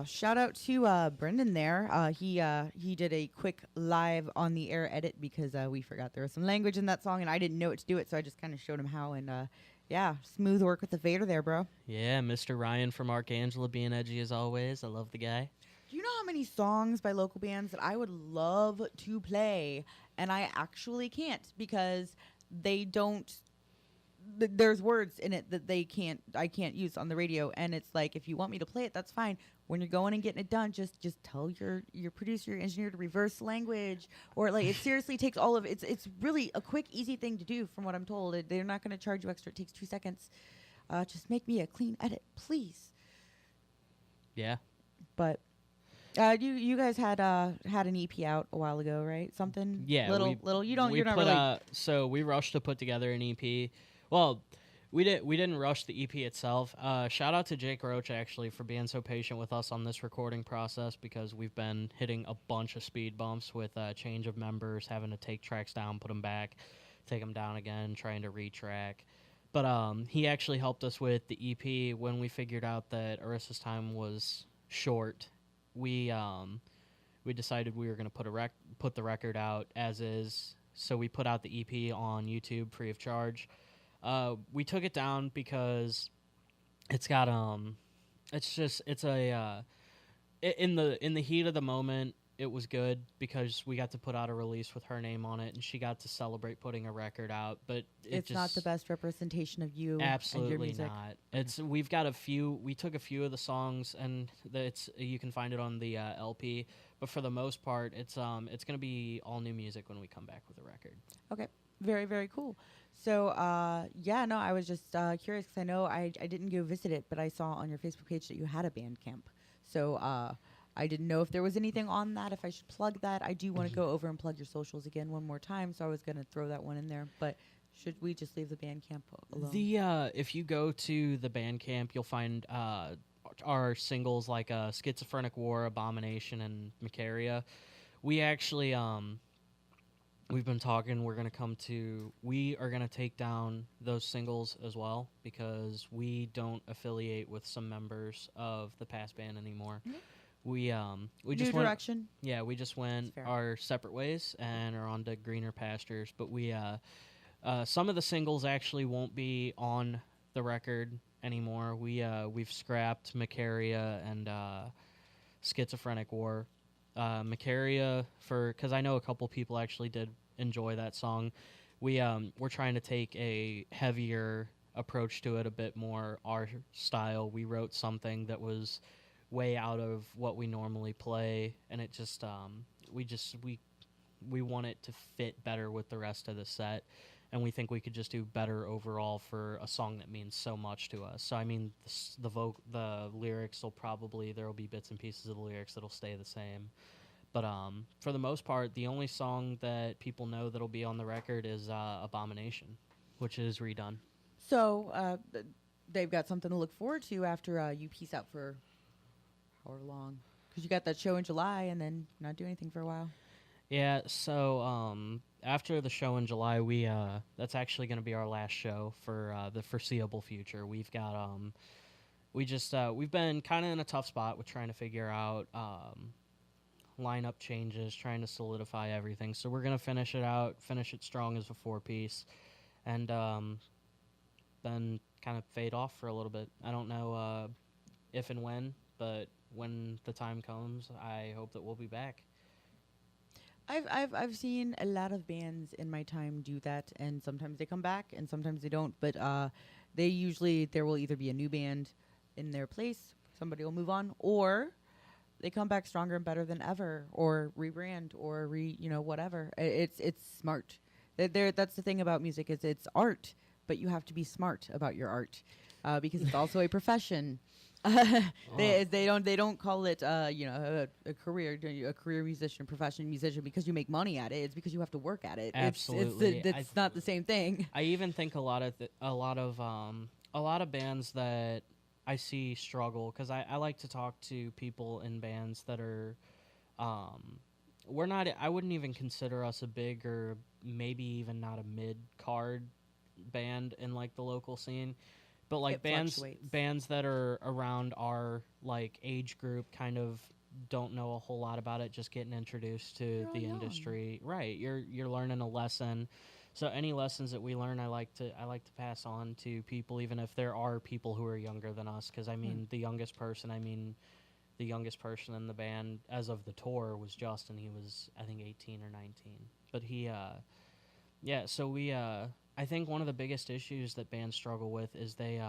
Shout out to Brendan there. He did a quick live on the air edit because we forgot there was some language in that song and I didn't know it to do it, so I just kind of showed him how. And yeah, smooth work with the fader there, bro. Yeah, Mr. Ryan from Archangela being edgy as always. I love the guy. Do you know how many songs by local bands that I would love to play and I actually can't because they don't there's words in it that I can't use on the radio, and it's like, if you want me to play it, that's fine. When you're going and getting it done, just tell your producer, your engineer to reverse language, or like, it seriously takes all of it's really a quick, easy thing to do from what I'm told. They're not going to charge you extra. It takes 2 seconds. Just make me a clean edit, please. Yeah. But you guys had an EP out a while ago, right? Something. Yeah. Little. You're not put, really. So we rushed to put together an EP. Well, we didn't rush the EP itself. Shout out to Jake Roach actually for being so patient with us on this recording process, because we've been hitting a bunch of speed bumps with change of members, having to take tracks down, put them back, take them down again, trying to retrack. But he actually helped us with the EP when we figured out that Arissa's time was short. We decided we were going to put the record out as is, so we put out the EP on YouTube free of charge. We took it down because it's got in the heat of the moment, it was good because we got to put out a release with her name on it, and she got to celebrate putting a record out. But it's not the best representation of you. Absolutely and your music. not. We took a few of the songs, and you can find it on the LP. But for the most part, it's going to be all new music when we come back with a record. Okay, very, very cool. So I was just curious because I know I didn't go visit it, but I saw on your Facebook page that you had a Bandcamp. So I didn't know if there was anything on that, if I should plug that. I do want to go over and plug your socials again one more time, so I was going to throw that one in there. But should we just leave the Bandcamp alone? If you go to the Bandcamp, you'll find our singles like Schizophrenic War, Abomination, and Macaria. We actually... we've been talking. We are going to take down those singles as well, because we don't affiliate with some members of the past band anymore. Mm-hmm. We just went direction. Yeah, we just went our separate ways and are on to greener pastures. But we some of the singles actually won't be on the record anymore. We've scrapped Macaria and Schizophrenic War. Macaria, because I know a couple people actually did enjoy that song. We're trying to take a heavier approach to it, a bit more our style. We wrote something that was way out of what we normally play, and it just we want it to fit better with the rest of the set, and we think we could just do better overall for a song that means so much to us. So I mean, the lyrics there will be bits and pieces of the lyrics that'll stay the same. But for the most part, the only song that people know that'll be on the record is Abomination, which is redone. So they've got something to look forward to after you peace out for however long. Because you got that show in July and then not do anything for a while. Yeah, so after the show in July, that's actually going to be our last show for the foreseeable future. We've got we've been kind of in a tough spot with trying to figure out lineup changes, trying to solidify everything. So we're going to finish it strong as a 4-piece, and then kind of fade off for a little bit. I don't know if and when, but when the time comes, I hope that we'll be back. I've seen a lot of bands in my time do that, and sometimes they come back and sometimes they don't. But there will either be a new band in their place, somebody will move on, or they come back stronger and better than ever, or rebrand, or whatever. It's smart. That's the thing about music, is it's art, but you have to be smart about your art, because it's also a profession. They don't call it a career musician, professional musician, because you make money at it. It's because you have to work at it. Absolutely, it's not the same thing. I even think a lot of bands that I see struggle, because I like to talk to people in bands that are I wouldn't even consider us a big, or maybe even not a mid card band in like the local scene. But like It bands fluctuates. bands that are around our like age group kind of don't know a whole lot about it, just getting introduced to You're all the young. industry. Right. You're learning a lesson. So any lessons that we learn, I like to pass on to people, even if there are people who are younger than us. Because I mean, the youngest person in the band as of the tour was Justin. He was, I think, 18 or 19. But he, yeah. So we, I think one of the biggest issues that bands struggle with is they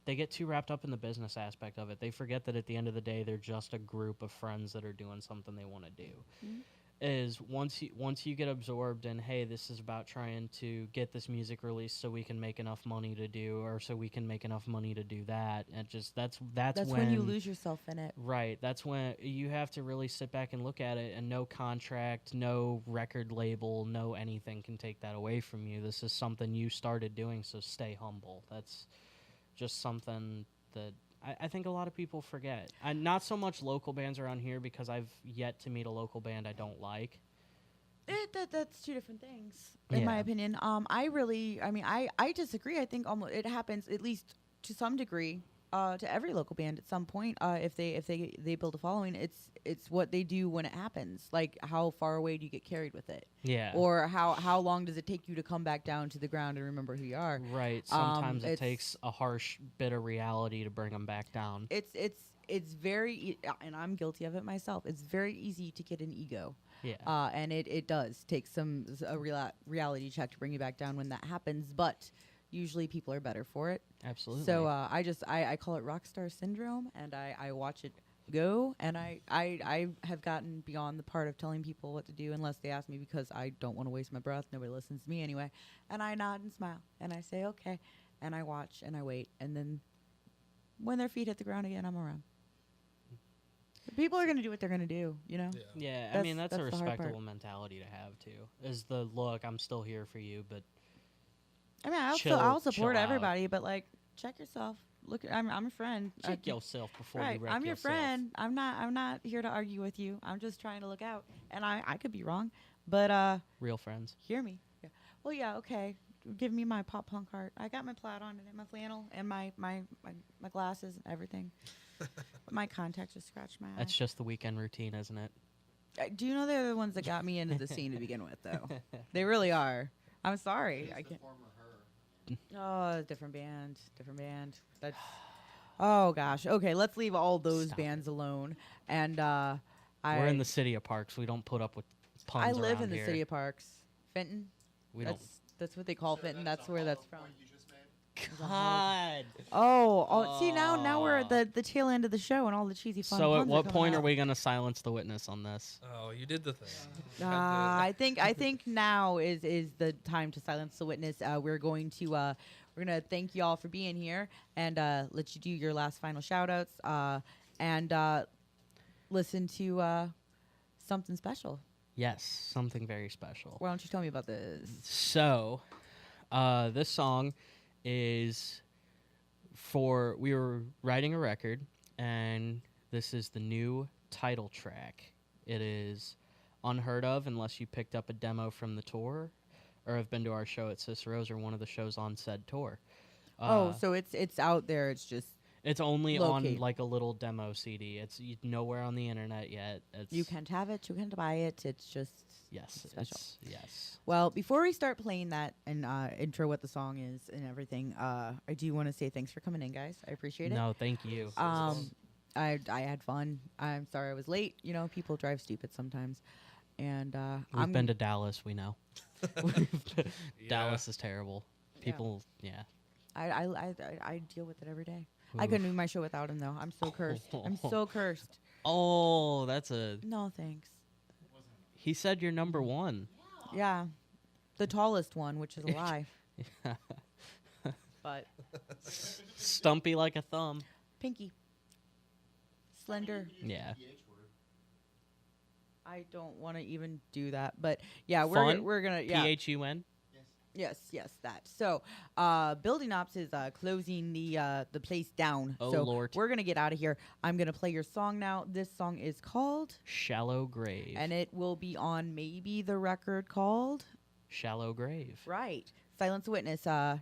get too wrapped up in the business aspect of it. They forget that at the end of the day, they're just a group of friends that are doing something they want to do. Mhm. Is once you get absorbed in, hey, this is about trying to get this music released so we can make enough money to do, or so we can make enough money to do that, and just that's when you lose yourself in it. right. That's when you have to really sit back and look at it, and no contract, no record label, no anything can take that away from you. This is something you started doing, so stay humble. That's just something that I think a lot of people forget. Not so much local bands around here, because I've yet to meet a local band I don't like. That's two different things, in my Yeah. opinion. I disagree. I think almost it happens, at least to some degree, to every local band at some point. If they build a following, it's what they do when it happens. Like, how far away do you get carried with it? Yeah. Or how long does it take you to come back down to the ground and remember who you are? Right. Sometimes it it's- takes a harsh bit of reality to bring them back down. It's very, and I'm guilty of it myself. It's very easy to get an ego. Yeah. And it does take a reality check to bring you back down when that happens, but usually people are better for it. Absolutely. So I call it rock star syndrome, and I watch it go, and I have gotten beyond the part of telling people what to do unless they ask me, because I don't want to waste my breath. Nobody listens to me anyway. And I nod and smile, and I say, okay, and I watch, and I wait, and then when their feet hit the ground again, I'm around. People are going to do what they're going to do, you know? Yeah, I That's- mean, that's a that's the hard part. respectable mentality to have, too. Is the, look, I'm still here for you, but I mean, Chill- I'll support chill out. everybody, but like, check yourself. Look, I'm a friend. check yourself before Right, you wreck I'm your yourself. friend. I'm not here to argue with you. I'm just trying to look out, and I could be wrong, but Real friends. hear me. Yeah. Well, yeah, okay. Give me my pop punk heart. I got my plaid on and my flannel and my glasses and everything. My contacts just scratched my eye. That's just the weekend routine, isn't it? Do you know they're the ones that got me into the scene to begin with, though? They really are. I'm sorry. I can't. Oh, different band. That's. Oh gosh. Okay, let's leave all those Stop bands alone. And We're in the city of Parks. We don't put up with puns I live around in the here. city of Parks. Fenton. We don't. That's what they call Fenton. That's where that's from. God. See, now we're at the tail end of the show, and all the cheesy fun. So at puns what coming point are out. we gonna silence the witness on this? Oh, you did the thing. I think now is the time to silence the witness. We're gonna thank you all for being here, and let you do your last final shout outs, and listen to something special. Yes, something very special. Why don't you tell me about this? So, this song is we were writing a record, and this is the new title track. It is unheard of unless you picked up a demo from the tour or have been to our show at Cicero's or one of the shows on said tour. So it's out there. It's just It's only on locate. like a little demo CD. It's nowhere on the internet yet. It's, you can't have it. You can't buy it. It's just yes, special. yes. Well, before we start playing that and intro what the song is and everything, I do want to say thanks for coming in, guys. I appreciate it. No, thank you. I had fun. I'm sorry I was late. You know, people drive stupid sometimes, and We've been to Dallas. We know. Dallas is terrible. People, yeah. I deal with it every day. I couldn't do my show without him, though. I'm so cursed. I'm so cursed. Oh, that's a. No thanks. He said you're number one. Yeah, the tallest one, which is a lie. But Stumpy like a thumb. pinky, slender. Yeah. I don't want to even do that, but yeah, Fun? we're gonna PHUN. Yes, that. So, Building Ops is closing the place down. Oh, so Lord. we're gonna get out of here. I'm gonna play your song now. This song is called, Shallow Grave. and it will be on maybe the record called Shallow Grave. right Silence a Witness. Go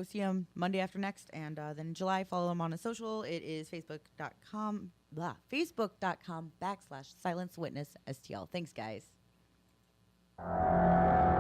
see him Monday after next, and then in July, follow him on his social. It is facebook.com/Silence Witness STL. Thanks, guys.